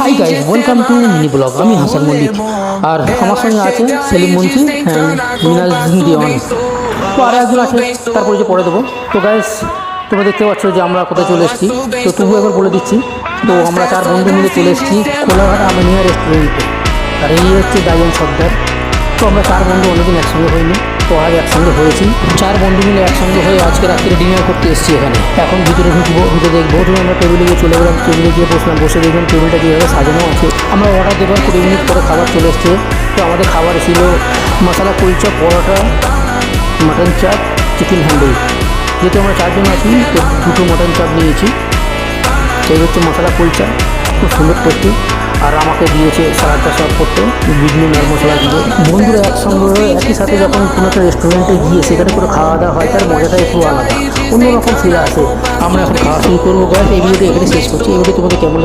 Hi guys, welcome to mini blog. আমি হাসান মল্লিক আর আমার সঙ্গে আছে সেলিম মন্ত্রী অ্যান্ড মিনাজ দিওয়ান। তো আর একজন আছে, তারপরে যে পরে দেবো। তো গাইস, তোমরা দেখতে পাচ্ছ যে আমরা কোথায় চলে এসেছি। তো তবু একবার বলে দিচ্ছি, তো আমরা 4 বন্ধু মিলে চলে এসেছি কোলাঘাট আমিনিয়া রেস্টুরেন্টে। আর এই হচ্ছে দাইয়ান সর্দার। তো আমরা 4 বন্ধু অন্যদিন একসঙ্গে হইনি, তো আজ একসঙ্গে হয়েছি। 4 বন্ধু মিলে একসঙ্গে হয়ে আজকে রাত্রে ডিনার করতে এসেছি এখানে। এখন ভিতরে ঢুকবো, ঢুকে দেখবো। প্রথমে আমরা টেবিলে গিয়ে চলে গেলাম, টেবিলে গিয়ে বসলাম। বসে দেখলাম টেবিলটা যেভাবে সাজানো আছে। আমরা অর্ডার দেওয়ার 20 মিনিট পরে খাবার চলে এসছে। তো আমাদের খাবার ছিল মশলা কুলচা, পরোটা, মাটন চাপ, চিকেন হ্যান্ডেল। যেহেতু আমরা 4 জন আছি, তো 2টো মাটন চাপ নিয়েছি। সেই হচ্ছে মশলা কুলচা, খুব সুন্দর টেস্টি। আর আমাকে দিয়েছে স্যালাডটা সার্ভ করতে বিভিন্ন নার মশলা দিয়ে। বন্ধুরা একসঙ্গে হয়ে একই সাথে যখন কোনো একটা রেস্টুরেন্টে গিয়ে সেখানে করে খাওয়া দাওয়া হয়, তার মজাটা একটু আলাদা, অন্যরকম ফিল আসে। আমরা এখন খাওয়া শুরু করবো। গাইস, এই ভিডিওটা এখানে শেষ করছি। এই ভিডিও তোমাদের কেমন